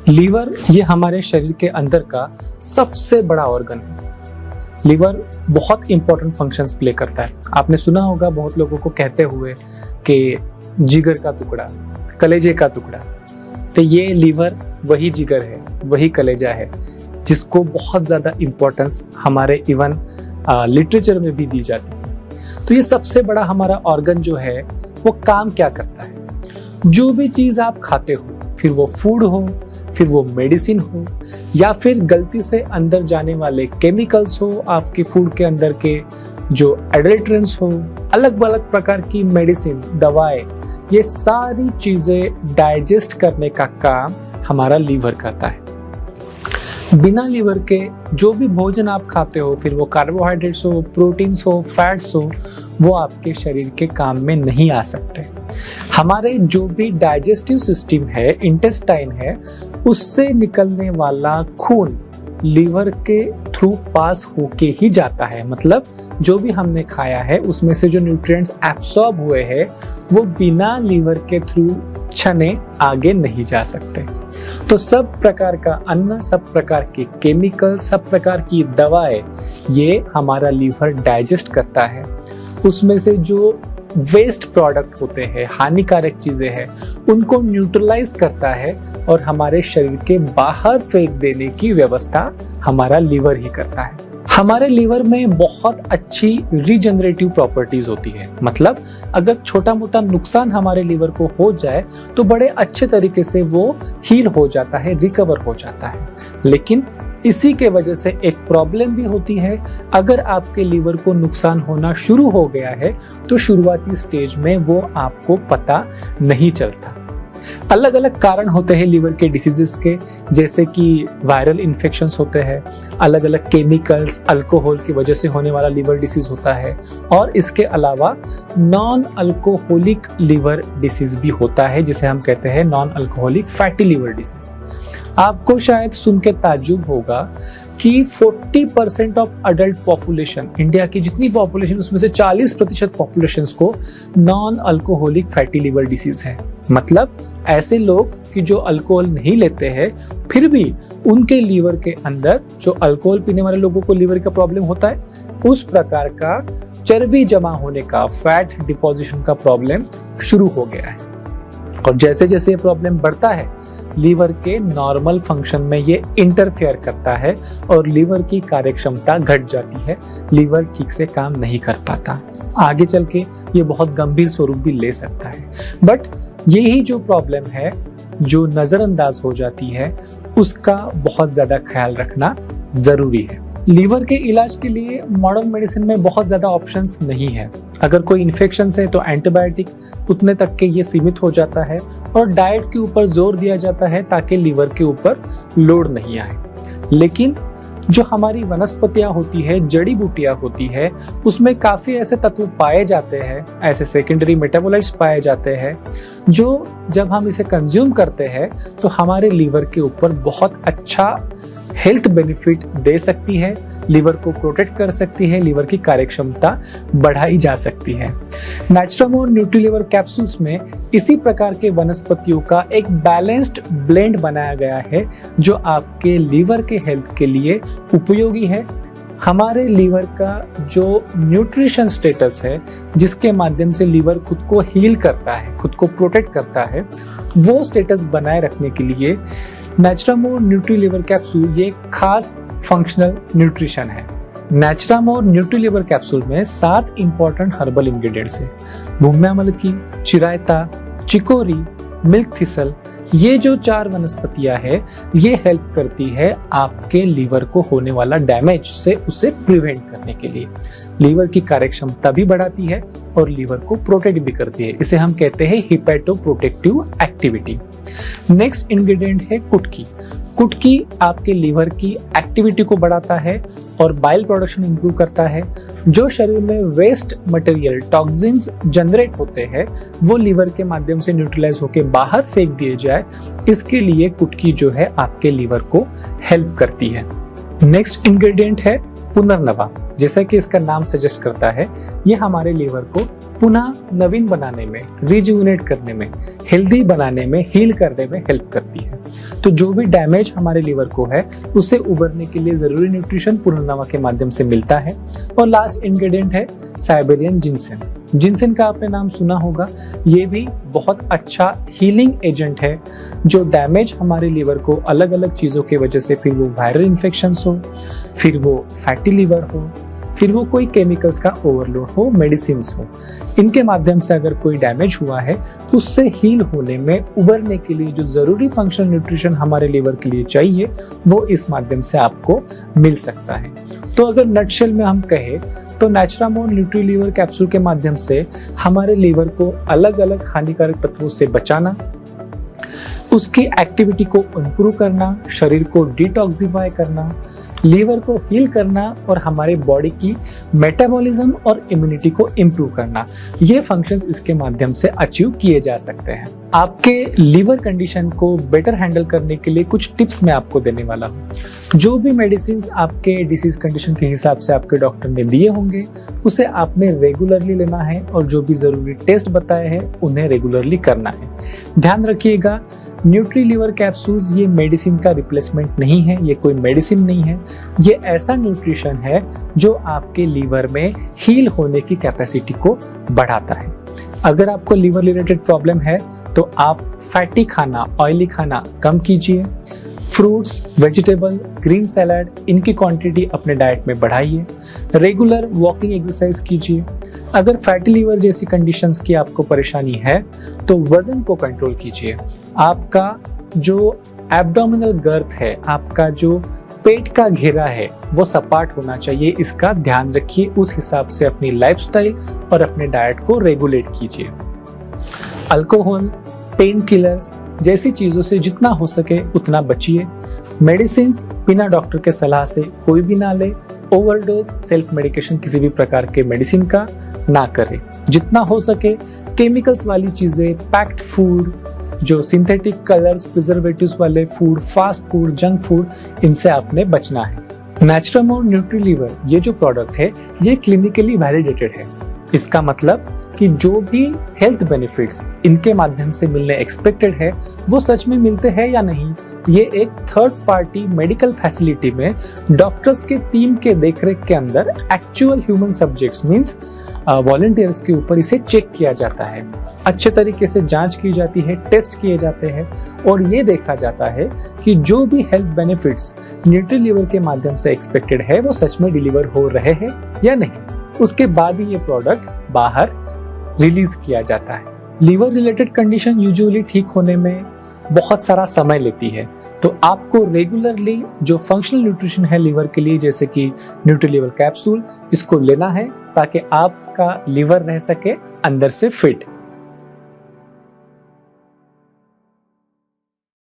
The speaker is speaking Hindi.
लीवर ये हमारे शरीर के अंदर का सबसे बड़ा ऑर्गन है। लीवर बहुत इंपॉर्टेंट फंक्शंस प्ले करता है। आपने सुना होगा बहुत लोगों को कहते हुए कि जिगर का टुकड़ा, कलेजे का टुकड़ा। तो ये लीवर वही जिगर है, वही कलेजा है जिसको बहुत ज़्यादा इम्पोर्टेंस हमारे इवन लिटरेचर में भी दी जाती है। तो ये सबसे बड़ा हमारा ऑर्गन जो है वो काम क्या करता है? जो भी चीज़ आप खाते हो, फिर वो फूड हो, फिर वो मेडिसिन हो, या फिर गलती से अंदर जाने वाले केमिकल्स हो, आपके फूड के अंदर के जो एडल्ट्रेंट्स हो, अलग अलग प्रकार की मेडिसिन, दवाएं, ये सारी चीज़ें डाइजेस्ट करने का काम हमारा लीवर करता है। बिना लीवर के जो भी भोजन आप खाते हो, फिर वो कार्बोहाइड्रेट्स हो, प्रोटीन्स हो, फैट्स हो, वो आपके शरीर के काम में नहीं आ सकते। हमारे जो भी डाइजेस्टिव सिस्टम है, इंटेस्टाइन है, उससे निकलने वाला खून लीवर के थ्रू पास होके ही जाता है। मतलब जो भी हमने खाया है उसमें से जो न्यूट्रिएंट्स एब्सॉर्ब हुए हैं वो बिना लीवर के थ्रू छने आगे नहीं जा सकते। तो सब प्रकार का अन्न, सब प्रकार के केमिकल, सब प्रकार की दवाएं ये हमारा लीवर डाइजेस्ट करता है। उसमें से जो वेस्ट प्रोडक्ट होते हैं, हानिकारक चीजें हैं, उनको न्यूट्रलाइज करता है और हमारे शरीर के बाहर फेंक देने की व्यवस्था हमारा लीवर ही करता है। हमारे लीवर में बहुत अच्छी रीजनरेटिव प्रॉपर्टीज होती है। मतलब अगर छोटा मोटा नुकसान हमारे लीवर को हो जाए तो बड़े अच्छे तरीके से वो हील हो जाता है, रिकवर हो जाता है। लेकिन इसी के वजह से एक प्रॉब्लम भी होती है। अगर आपके लीवर को नुकसान होना शुरू हो गया है तो शुरुआती स्टेज में वो आपको पता नहीं चलता। अलग अलग कारण होते हैं लीवर के डिसीजेस के, जैसे कि वायरल इन्फेक्शंस होते हैं, अलग अलग केमिकल्स, अल्कोहल की वजह से होने वाला लीवर डिसीज होता है, और इसके अलावा नॉन अल्कोहलिक लीवर डिसीज भी होता है जिसे हम कहते हैं non alcoholic fatty liver disease. आपको शायद सुन के ताज्जुब होगा कि 40% ऑफ अडल्ट पॉपुलेशन, इंडिया की जितनी पॉपुलेशन उसमें से 40% पॉपुलेशन को non alcoholic fatty liver disease है। मतलब ऐसे लोग कि जो अल्कोहल नहीं लेते हैं फिर भी उनके लीवर के अंदर, जो अल्कोहल पीने वाले लोगों को लीवर का प्रॉब्लम होता है, उस प्रकार का चर्बी जमा होने का, फैट डिपोजिशन का प्रॉब्लम शुरू हो गया है। और जैसे जैसे ये प्रॉब्लम बढ़ता है लीवर के नॉर्मल फंक्शन में ये इंटरफेयर करता है और लीवर की कार्यक्षमता घट जाती है, लीवर ठीक से काम नहीं कर पाता। आगे चल के ये बहुत गंभीर स्वरूप भी ले सकता है। बट यही जो प्रॉब्लम है जो नज़रअंदाज हो जाती है, उसका बहुत ज़्यादा ख्याल रखना ज़रूरी है। लीवर के इलाज के लिए मॉडर्न मेडिसिन में बहुत ज़्यादा ऑप्शंस नहीं है। अगर कोई इन्फेक्शन है तो एंटीबायोटिक उतने तक के ये सीमित हो जाता है, और डाइट के ऊपर जोर दिया जाता है ताकि लीवर के ऊपर लोड नहीं आए। लेकिन जो हमारी वनस्पतियाँ होती है, जड़ी बूटियाँ होती है, उसमें काफ़ी ऐसे तत्व पाए जाते हैं, ऐसे सेकेंडरी मेटाबोलाइट्स पाए जाते हैं जो जब हम इसे कंज्यूम करते हैं तो हमारे लीवर के ऊपर बहुत अच्छा हेल्थ बेनिफिट दे सकती है, लीवर को प्रोटेक्ट कर सकती है, लीवर की कार्यक्षमता बढ़ाई जा सकती है। नेचुरामोर न्यूट्रीलीवर कैप्सूल्स में इसी प्रकार के वनस्पतियों का एक बैलेंस्ड ब्लेंड बनाया गया है जो आपके लीवर के हेल्थ के लिए उपयोगी है। हमारे लीवर का जो न्यूट्रिशन स्टेटस है, जिसके माध्यम से लीवर खुद को हील करता है, खुद को प्रोटेक्ट करता है, वो स्टेटस बनाए रखने के लिए नेचुरामोर न्यूट्रीलीवर कैप्सूल ये खास फंक्शनल न्यूट्रिशन है। नेचुरामोर न्यूट्रीलीवर कैप्सूल में 7 इंपॉर्टेंट हर्बल इंग्रेडिएंट्स है। भूम्यामलकी, चिरायता, चिकोरी, मिल्क थिसल, ये जो 4 वनस्पतियां हैं ये हेल्प करती है आपके लीवर को होने वाला डैमेज से उसे प्रिवेंट करने के लिए। लीवर की कार्यक्षमता भी बढ़ाती है और लीवर को प्रोटेक्ट भी करती है। इसे हम कहते हैं हिपैटोप्रोटेक्टिव एक्टिविटी। नेक्स्ट इंग्रेडिएंट है कुटकी। कुटकी आपके लीवर की एक्टिविटी को बढ़ाता है और बाइल प्रोडक्शन इंप्रूव करता है। जो शरीर में वेस्ट मटेरियल, टॉक्सिन्स जनरेट होते हैं, वो लीवर के माध्यम से न्यूट्रलाइज होकर बाहर फेंक दिए जाए, इसके लिए कुटकी जो है आपके लीवर को हेल्प करती है। नेक्स्ट इंग्रेडिएंट है पुनर्नवा। जैसा कि इसका नाम सजेस्ट करता है, ये हमारे लीवर को पुनः नवीन बनाने में, रिजुविनेट करने में, हेल्दी बनाने में, हील करने में हेल्प करती है। तो जो भी डैमेज हमारे लीवर को है उससे उबरने के लिए जरूरी न्यूट्रिशन पुनर्नवा के माध्यम से मिलता है। और लास्ट इंग्रेडिएंट है साइबेरियन जिनसेन। जिनसेन का आपने नाम सुना होगा, ये भी बहुत अच्छा हीलिंग एजेंट है जो डैमेज हमारे लीवर को अलग अलग चीज़ों की वजह से, फिर वो वायरल इन्फेक्शंस हो, फिर वो फैटी लीवर हो, फिर वो कोई केमिकल्स का ओवरलोड हो, मेडिसिन्स हो, इनके माध्यम से अगर कोई डैमेज हुआ है उससे हील होने में, उबरने के लिए जो ज़रूरी फंक्शनल न्यूट्रिशन हमारे लीवर के लिए चाहिए वो इस माध्यम से आपको मिल सकता है। तो अगर नटशेल में हम कहें तो नेचुरामोर न्यूट्री लीवर कैप्सूल के माध्यम से हमारे लीवर को अलग अलग हानिकारक तत्वों से बचाना, उसकी एक्टिविटी को इम्प्रूव करना, शरीर को डिटॉक्सिफाई करना, लीवर को हील करना और हमारे बॉडी की मेटाबॉलिज्म और इम्यूनिटी को इम्प्रूव करना, ये फंक्शंस इसके माध्यम से अचीव किए जा सकते हैं। आपके लीवर कंडीशन को बेटर हैंडल करने के लिए कुछ टिप्स मैं आपको देने वाला हूँ। जो भी मेडिसिन आपके डिसीज कंडीशन के हिसाब से आपके डॉक्टर ने दिए होंगे उसे आपने रेगुलरली लेना है और जो भी ज़रूरी टेस्ट बताए हैं उन्हें रेगुलरली करना है। ध्यान रखिएगा, न्यूट्री लीवर कैप्सूल्स ये मेडिसिन का रिप्लेसमेंट नहीं है, ये कोई मेडिसिन नहीं है, ये ऐसा न्यूट्रिशन है जो आपके लीवर में हील होने की कैपेसिटी को बढ़ाता है। अगर आपको लीवर रिलेटेड प्रॉब्लम है तो आप फैटी खाना, ऑयली खाना कम कीजिए, फ्रूट्स, वेजिटेबल, ग्रीन सैलाड, इनकी क्वांटिटी अपने डाइट में बढ़ाइए, रेगुलर वॉकिंग एक्सरसाइज कीजिए। अगर फैटी लीवर जैसी कंडीशंस की आपको परेशानी है तो वजन को कंट्रोल कीजिए। आपका जो एब्डोमिनल गर्थ है, आपका जो पेट का घेरा है वो सपाट होना चाहिए, इसका ध्यान रखिए। उस हिसाब से अपनी लाइफस्टाइल और अपने डाइट को रेगुलेट कीजिए। अल्कोहल, पेन किलर्स जैसी चीज़ों से जितना हो सके उतना बचिए। मेडिसिन बिना डॉक्टर के सलाह से कोई भी ना ले। ओवरडोज, सेल्फ मेडिकेशन किसी भी प्रकार के मेडिसिन का ना करें। जितना हो सके केमिकल्स वाली चीज़ें, पैक्ड फूड, जो सिंथेटिक कलर्स, प्रिजर्वेटिव्स वाले food, fast food, junk food, इनसे आपने बचना है। नेचुरामोर न्यूट्री लीवर ये जो प्रोडक्ट है ये क्लिनिकली वैलिडेटेड है। इसका मतलब कि जो भी हेल्थ बेनिफिट्स इनके माध्यम से मिलने एक्सपेक्टेड है वो सच में मिलते हैं या नहीं, ये एक थर्ड पार्टी मेडिकल फैसिलिटी में डॉक्टर्स के टीम के देखरेख के अंदर actual human subjects means volunteers के ऊपर इसे चेक किया जाता है। अच्छे तरीके से जांच की जाती है, टेस्ट किए जाते हैं और ये देखा जाता है कि जो भी हेल्थ बेनिफिट्स न्यूट्री लीवर के माध्यम से एक्सपेक्टेड है वो सच में डिलीवर हो रहे हैं या नहीं। उसके बाद ही ये प्रोडक्ट बाहर रिलीज किया जाता है। लीवर रिलेटेड कंडीशन यूजुअली ठीक होने में बहुत सारा समय लेती है, तो आपको रेगुलरली जो फंक्शनल न्यूट्रिशन है लीवर के लिए, जैसे कि न्यूट्री लीवर कैप्सूल, इसको लेना है ताकि आपका लीवर रह सके अंदर से फिट।